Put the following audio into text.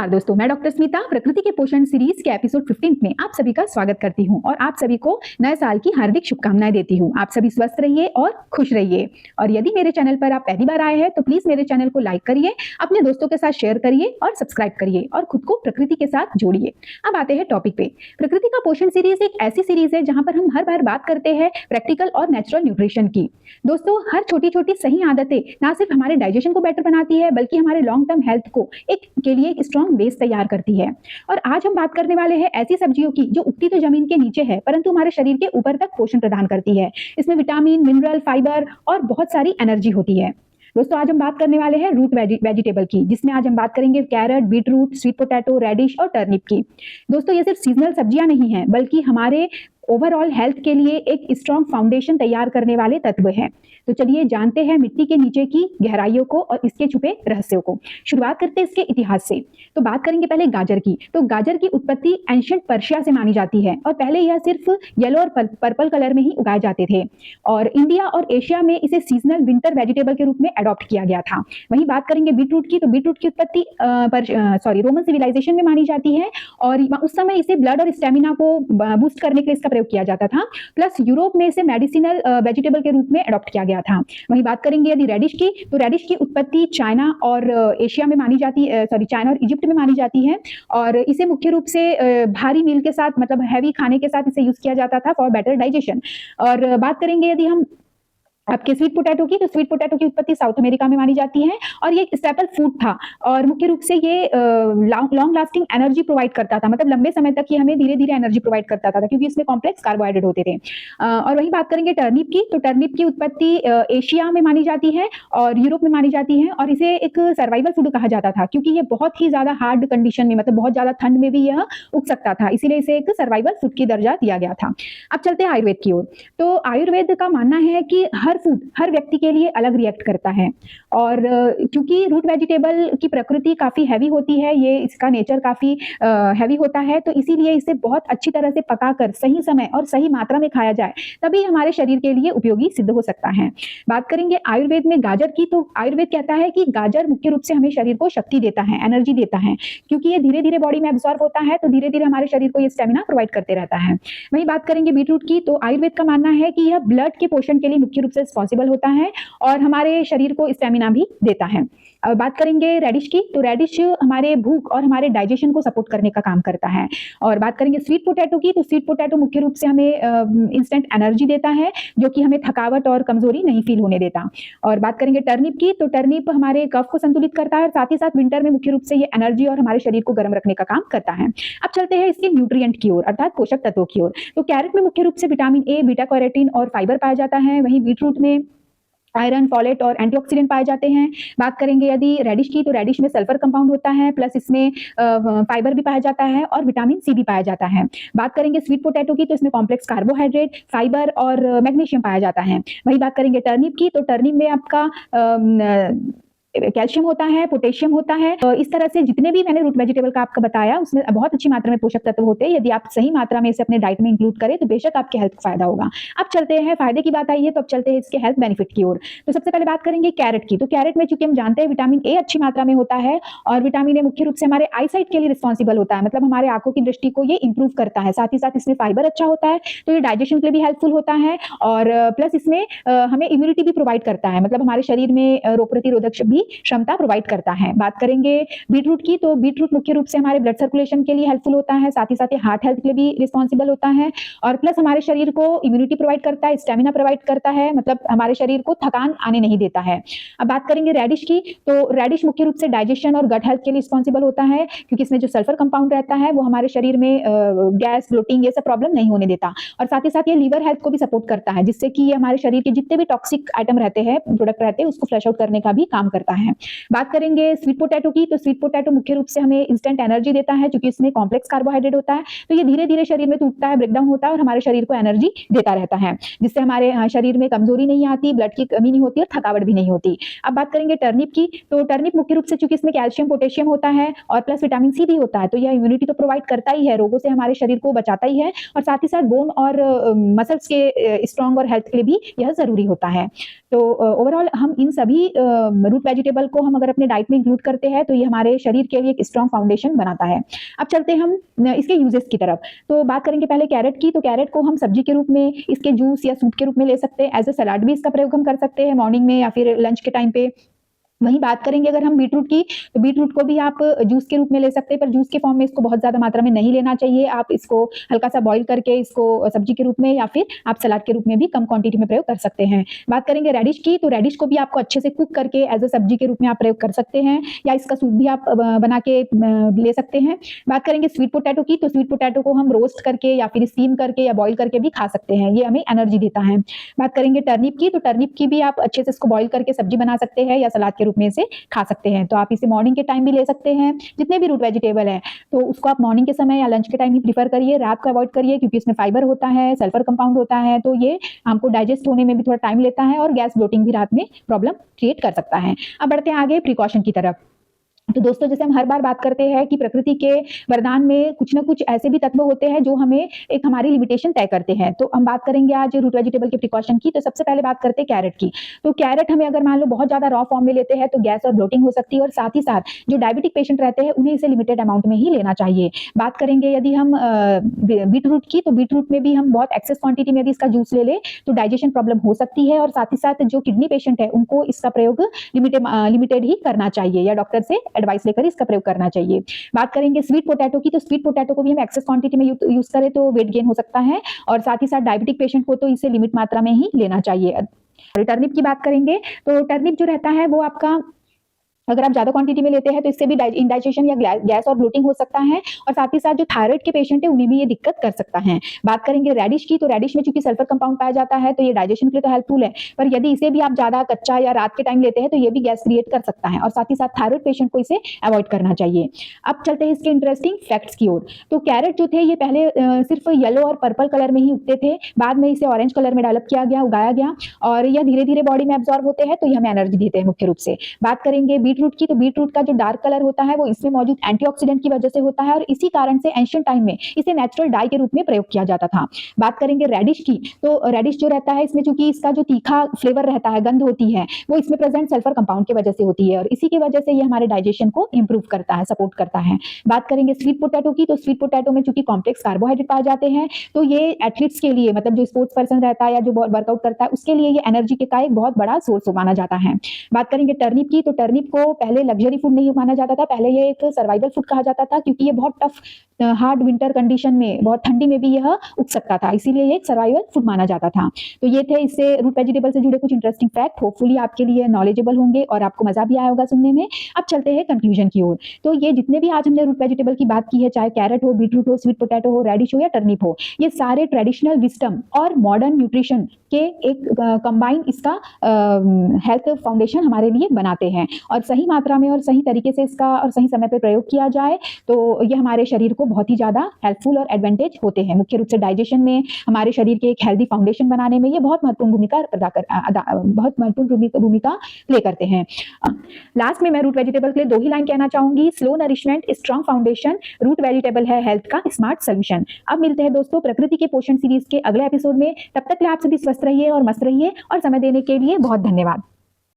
नमस्कार दोस्तों, मैं डॉक्टर स्मिता प्रकृति के पोषण सीरीज के एपिसोड 15 में आप सभी का स्वागत करती हूं और आप सभी को नए साल की हार्दिक शुभकामनाएं देती हूं। आप सभी स्वस्थ रहिए और खुश रहिए। और यदि मेरे चैनल पर आप पहली बार आए हैं तो प्लीज मेरे चैनल को लाइक करिए, अपने दोस्तों के साथ शेयर करिए और सब्सक्राइब करिए और खुद को प्रकृति के साथ जोड़िए। अब आते हैं टॉपिक पे। प्रकृति का पोषण सीरीज एक ऐसी सीरीज है जहां पर हम हर बार बात करते हैं प्रैक्टिकल और नेचुरल न्यूट्रिशन की। दोस्तों, हर छोटी छोटी सही आदतें ना सिर्फ हमारे डाइजेशन को बेटर बनाती है बल्कि हमारे लॉन्ग टर्म हेल्थ को के लिए एक स्ट्रॉन्ग बेस तैयार करती है। और आज हम बात करने वाले हैं ऐसी सब्जियों की जो उगती तो जमीन के नीचे है परंतु हमारे शरीर के ऊपर तक पोषण प्रदान करती है। इसमें विटामिन, मिनरल, फाइबर और बहुत सारी एनर्जी होती है। दोस्तों, आज हम बात करने वाले हैं रूट वेजिटेबल की, जिसमें आज हम बात करेंगे carrot, beetroot, sweet potato, radish और टर्निप की। दोस्तों, ये सिर्फ सीजनल सब्जियां नहीं हैं बल्कि हमारे ओवरऑल हेल्थ के लिए एक स्ट्रॉन्ग फाउंडेशन तैयार करने वाले तत्व हैं। तो चलिए जानते हैं मिट्टी के नीचे की गहराइयों को और इसके छुपे रहस्यों को। शुरुआत करते हैं इसके इतिहास से। तो बात करेंगे पहले गाजर की। तो गाजर की उत्पत्ति एंशिएंट पर्शिया से मानी जाती है और पहले यह सिर्फ येलो और पर्पल कलर में ही उगाए जाते थे और इंडिया और एशिया में इसे सीजनल विंटर वेजिटेबल के रूप में अडॉप्ट किया गया था। वहीं बात करेंगे बीटरूट की। तो बीटरूट की उत्पत्ति रोमन सिविलाइजेशन में मानी जाती है और उस समय इसे ब्लड और स्टेमिना को बूस्ट करने के लिए इसका प्रयोग किया जाता था। प्लस यूरोप में इसे मेडिसिनल वेजिटेबल के रूप में अडॉप्ट किया गया था। वहीं बात करेंगे यदि रेडिश की। तो रेडिश की उत्पत्ति चाइना और एशिया में मानी जाती चाइना और इजिप्ट में मानी जाती है और इसे मुख्य रूप से भारी मील के साथ मतलब हैवी खाने के साथ इसे यूज किया जाता था फॉर बेटर डाइजेशन। और बात करेंगे यदि हम आपके स्वीट पोटैटो की। तो स्वीट पोटैटो की उत्पत्ति साउथ अमेरिका में मानी जाती है और ये एक स्टेपल फूड था और मुख्य रूप से ये लॉन्ग लास्टिंग एनर्जी प्रोवाइड करता था, मतलब लंबे समय तक ये हमें धीरे धीरे एनर्जी प्रोवाइड करता था क्योंकि इसमें कॉम्प्लेक्स कार्बोहाइड्रेट होते थे। और वही बात करेंगे टर्निप की। तो टर्निप की उत्पत्ति एशिया में मानी जाती है और यूरोप में मानी जाती है और इसे एक सर्वाइवल फूड कहा जाता था क्योंकि ये बहुत ही ज्यादा हार्ड कंडीशन में, मतलब बहुत ज्यादा ठंड में भी यह उग सकता था, इसीलिए इसे एक सर्वाइवल फूड की दर्जा दिया गया था। अब चलते हैं आयुर्वेद की ओर। तो आयुर्वेद का मानना है कि हर फूड हर व्यक्ति के लिए अलग रिएक्ट करता है और क्योंकि रूट वेजिटेबल की प्रकृति काफी हैवी होती है, ये इसका नेचर काफी हैवी होता है, तो इसीलिए इसे बहुत अच्छी तरह से पकाकर सही समय और सही मात्रा में खाया जाए तभी हमारे शरीर के लिए उपयोगी सिद्ध हो सकता है। बात करेंगे आयुर्वेद में गाजर की। तो आयुर्वेद कहता है कि गाजर मुख्य रूप से हमें शरीर को शक्ति देता है, एनर्जी देता है क्योंकि ये धीरे धीरे बॉडी में एब्जॉर्ब होता है तो धीरे धीरे हमारे शरीर को ये स्टेमिना प्रोवाइड करते रहता है। वहीं बात करेंगे बीटरूट की। तो आयुर्वेद का मानना है कि यह ब्लड के पोषण के लिए मुख्य रूप से रिस्पॉन्सिबल होता है और हमारे शरीर को स्टेमिना भी देता है। अब बात करेंगे रेडिश की। तो रेडिश हमारे भूख और हमारे डाइजेशन को सपोर्ट करने का काम करता है। और बात करेंगे स्वीट पोटैटो की। तो स्वीट पोटैटो मुख्य रूप से हमें इंस्टेंट एनर्जी देता है जो कि हमें थकावट और कमजोरी नहीं फील होने देता। और बात करेंगे टर्निप की। तो टर्निप हमारे कफ को संतुलित करता है और साथ ही साथ विंटर में मुख्य रूप से ये एनर्जी और हमारे शरीर को गर्म रखने का काम करता है। अब चलते हैं इसके न्यूट्रिएंट की ओर अर्थात पोषक तत्वों की ओर। तो कैरेट में मुख्य रूप से विटामिन ए, बीटा कैरोटीन और फाइबर पाया जाता है। वहीं बीटरूट में आयरन, फॉलेट और एंटीऑक्सीडेंट पाए जाते हैं। बात करेंगे यदि रेडिश की। तो रेडिश में सल्फर कंपाउंड होता है प्लस इसमें फाइबर भी पाया जाता है और विटामिन सी भी पाया जाता है। बात करेंगे स्वीट पोटैटो की। तो इसमें कॉम्प्लेक्स कार्बोहाइड्रेट, फाइबर और मैग्नीशियम पाया जाता है। वही बात करेंगे टर्निप की। तो टर्निप में आपका कैल्शियम होता है, पोटेशियम होता है। इस तरह से जितने भी मैंने रूट वेजिटेबल का आपको बताया उसमें बहुत अच्छी मात्रा में पोषक तत्व होते हैं। यदि आप सही मात्रा में इसे अपने डाइट में इंक्लूड करें तो बेशक आपके हेल्थ को फायदा होगा। अब चलते हैं फायदे की बात आई है तो अब चलते हैं इसके हेल्थ बेनिफिट की ओर। तो सबसे पहले बात करेंगे कैरेट की। तो कैरेट में चूंकि हम जानते हैं विटामिन ए अच्छी मात्रा में होता है और विटामिन ए मुख्य रूप से हमारे आई साइट के लिए रिस्पॉन्सिबल होता है, मतलब हमारे आंखों की दृष्टि को ये इंप्रूव करता है। साथ ही साथ इसमें फाइबर अच्छा होता है तो ये डाइजेशन के लिए भी हेल्पफुल होता है और प्लस इसमें हमें इम्यूनिटी भी प्रोवाइड करता है, मतलब हमारे शरीर में रोग प्रतिरोधक भी क्षमता प्रोवाइड करता है। बात करेंगे बीटरूट की। तो बीटरूट मुख्य रूप से हमारे ब्लड सर्कुलेशन के लिए हेल्पफुल होता है, साथ ही साथ ये हार्ट हेल्थ के लिए भी रिस्पॉन्सिबल होता है और प्लस हमारे शरीर को इम्यूनिटी प्रोवाइड करता है, स्टेमिना प्रोवाइड करता है, मतलब हमारे शरीर को थकान आने नहीं देता है। अब बात करेंगे रेडिश की। तो रेडिश मुख्य रूप से डाइजेशन और गट हेल्थ के लिए रिस्पॉन्सिबल होता है क्योंकि इसमें जो सल्फर कंपाउंड रहता है वो हमारे शरीर में गैस, ब्लोटिंग ये सब प्रॉब्लम नहीं होने देता और साथ ही साथ ये लीवर हेल्थ को भी सपोर्ट करता है जिससे कि ये हमारे शरीर के जितने भी टॉक्सिक आइटम रहते हैं, प्रोडक्ट रहते हैं, उसको फ्लश आउट करने का भी काम करता है। बात करेंगे स्वीट पोटैटो की। तो स्वीट पोटैटो मुख्य रूप से हमें इंस्टेंट एनर्जी देता है क्योंकि इसमें कॉम्प्लेक्स कार्बोहाइड्रेट होता है तो ये धीरे धीरे शरीर में टूटता है, ब्रेकडाउन होता है और हमारे शरीर को एनर्जी देता रहता है जिससे हमारे शरीर में कमजोरी नहीं आती, ब्लड की कमी नहीं होती और थकावट भी नहीं होती। अब बात करेंगे टर्निप की। तो टर्निप मुख्य रूप से चूंकि इसमें कैल्शियम, पोटेशियम होता है और प्लस विटामिन सी भी होता है तो यह इम्यूनिटी तो प्रोवाइड करता ही है, रोगों से हमारे शरीर को बचाता ही है और साथ ही साथ बोन और मसल्स के स्ट्रॉन्ग और हेल्थ के लिए भी यह जरूरी होता है। तो ओवरऑल हम इन सभी रूट वेजिटेबल को हम अगर अपने डाइट में इंक्लूड करते हैं तो ये हमारे शरीर के लिए एक स्ट्रॉन्ग फाउंडेशन बनाता है। अब चलते हम इसके यूजेस की तरफ। तो बात करेंगे पहले कैरेट की। तो कैरेट को हम सब्जी के रूप में, इसके जूस या सूप के रूप में ले सकते हैं। एज अ सलाद भी इसका प्रयोग हम कर सकते हैं मॉर्निंग में या फिर लंच के टाइम पे। वहीं बात करेंगे अगर हम बीटरूट की, तो बीटरूट को भी आप जूस के रूप में ले सकते हैं, पर जूस के फॉर्म में इसको बहुत ज़्यादा मात्रा में नहीं लेना चाहिए। आप इसको हल्का सा बॉईल करके इसको सब्जी के रूप में या फिर आप सलाद के रूप में भी कम क्वांटिटी में प्रयोग कर सकते हैं। बात करेंगे रेडिश की, तो रेडिश को भी आपको अच्छे से कुक करके एज अ सब्जी के रूप में आप प्रयोग कर सकते हैं, या इसका सूप भी आप बना के ले सकते हैं। बात करेंगे स्वीट पोटैटो की, तो स्वीट पोटैटो को हम रोस्ट करके या फिर स्टीम करके या बॉईल करके भी खा सकते हैं, ये हमें एनर्जी देता है। बात करेंगे टर्निप की, तो टर्निप की भी आप अच्छे से इसको बॉईल करके सब्जी बना सकते हैं या सलाद के रूप में इसे खा सकते हैं। तो आप इसे मॉर्निंग के टाइम भी ले सकते हैं। जितने भी रूट वेजिटेबल है तो उसको आप मॉर्निंग के समय या लंच के टाइम ही प्रीफर करिए, रात को अवॉइड करिए, क्योंकि इसमें फाइबर होता है, सल्फर कंपाउंड होता है, तो ये हमको डाइजेस्ट होने में भी थोड़ा टाइम लेता है और गैस ब्लोटिंग भी रात में प्रॉब्लम क्रिएट कर सकता है। अब बढ़ते हैं आगे प्रिकॉशन की तरफ। तो दोस्तों, जैसे हम हर बार बात करते हैं कि प्रकृति के वरदान में कुछ ना कुछ ऐसे भी तत्व होते हैं जो हमें एक हमारी लिमिटेशन तय करते हैं। तो हम बात करेंगे आज रूट वेजिटेबल के प्रिकॉशन की। तो सबसे पहले बात करते हैं कैरेट की। तो कैरेट हमें अगर मान लो बहुत ज्यादा रॉ फॉर्म में लेते हैं तो गैस और ब्लोटिंग हो सकती है, और साथ ही साथ जो डायबिटिक पेशेंट रहते हैं उन्हें इसे लिमिटेड अमाउंट में ही लेना चाहिए। बात करेंगे यदि हम बीटरूट की, तो बीटरूट में भी हम बहुत एक्सेस क्वांटिटी में यदि इसका जूस ले ले तो डाइजेशन प्रॉब्लम हो सकती है, और साथ ही साथ जो किडनी पेशेंट है उनको इसका प्रयोग लिमिटेड ही करना चाहिए, या डॉक्टर से एडवाइस लेकर इसका प्रयोग करना चाहिए। बात करेंगे स्वीट पोटैटो की, तो स्वीट पोटैटो को भी हम एक्सेस क्वांटिटी में यूज करें तो वेट गेन हो सकता है, और साथ ही साथ डायबिटिक पेशेंट को तो इसे लिमिट मात्रा में ही लेना चाहिए। टर्निप की बात करेंगे तो टर्निप जो रहता है वो आपका अगर आप ज्यादा क्वांटिटी में लेते हैं तो इससे भी इंडाइजेशन या गैस और ब्लोटिंग हो सकता है, और साथ ही साथ जो थायराइड के पेशेंट है उन्हें भी ये दिक्कत कर सकता है। बात करेंगे रेडिश की, तो रेडिश में चूंकि सल्फर कंपाउंड पाया जाता है तो ये डाइजेशन के लिए तो हेल्पफुल है, पर यदि इसे भी आप ज्यादा कच्चा या रात के टाइम लेते हैं तो ये भी गैस क्रिएट कर सकता है, और साथ ही साथ थायराइड पेशेंट को इसे अवॉइड करना चाहिए। अब चलते हैं इसके इंटरेस्टिंग फैक्ट्स की ओर। तो कैरेट जो थे ये पहले सिर्फ येलो और पर्पल कलर में ही उगते थे, बाद में इसे ऑरेंज कलर में डेवलप किया गया, उगाया गया, और यह धीरे धीरे बॉडी में एब्जॉर्ब होते हैं, तो ये हमें एनर्जी देते हैं मुख्य रूप से। बात करेंगे बीटरूट की, तो बीटरूट का जो डार्क कलर होता है वो इसमें मौजूद एंटीऑक्सीडेंट की वजह से होता है, और इसी कारण से एंशिएंट टाइम में इसे नेचुरल डाई के रूप में प्रयोग किया जाता था। बात करेंगे रेडिश की, तो रेडिश जो रहता है इसमें चूंकि इसका जो तीखा फ्लेवर रहता है, गंध होती है, वो इसमें प्रेजेंट सल्फर कंपाउंड की वजह से होती है, और इसी की वजह से ये हमारे डाइजेशन को इंप्रूव करता है, सपोर्ट करता है। बात करेंगे स्वीट पोटैटो की, तो स्वीट पोटैटो में चूंकि कॉम्प्लेक्स कार्बोहाइड्रेट पाए जाते हैं, तो ये एथलीट्स के लिए, मतलब जो स्पोर्ट्स पर्सन रहता है या जो वर्कआउट करता है उसके लिए ये एनर्जी का एक बहुत बड़ा सोर्स माना जाता है। बात करेंगे टर्निप की, तो टर्निप को पहले लग्जरी फूड नहीं माना जाता था, पहले ये एक सर्वाइवल फूड कहा जाता था, क्योंकि ये बहुत टफ हार्ड विंटर कंडीशन में, बहुत ठंडी में भी यह उग सकता था, इसीलिए ये एक सर्वाइवल फूड माना जाता था। तो ये थे इससे रूट वेजिटेबल से जुड़े कुछ इंटरेस्टिंग फैक्ट, होपफुली आपके लिए नॉलेजेबल होंगे और आपको मजा भी आया होगा सुनने में। अब चलते हैं कंक्लूजन की ओर। तो ये जितने भी आज हमने रूट वेजिटेबल की बात की है, चाहे कैरेट हो, बीटरूट हो, स्वीट पोटैटो हो, रेडिश हो या टर्निप हो, ये सारे ट्रेडिशनल विस्डम और मॉडर्न न्यूट्रिशन के एक कंबाइन इसका हेल्थ फाउंडेशन हमारे लिए बनाते हैं, और सही मात्रा में और सही तरीके से इसका और सही समय पर प्रयोग किया जाए तो ये हमारे शरीर को बहुत ही ज्यादा हेल्पफुल और एडवांटेज होते हैं। मुख्य रूप से डाइजेशन में, हमारे शरीर के एक हेल्दी फाउंडेशन बनाने में ये बहुत महत्वपूर्ण भूमिका प्ले करते हैं। लास्ट में मैं रूट वेजिटेबल के लिए 2 ही लाइन कहना चाहूंगी। Slow nourishment, strong foundation, root vegetable है हेल्थ का स्मार्ट सोल्यूशन। अब मिलते हैं दोस्तों प्रकृति के पोषण सीरीज के अगले एपिसोड में। तब तक के लिए आप सभी स्वस्थ रहिए और मस्त रहिए, और समय देने के लिए बहुत धन्यवाद।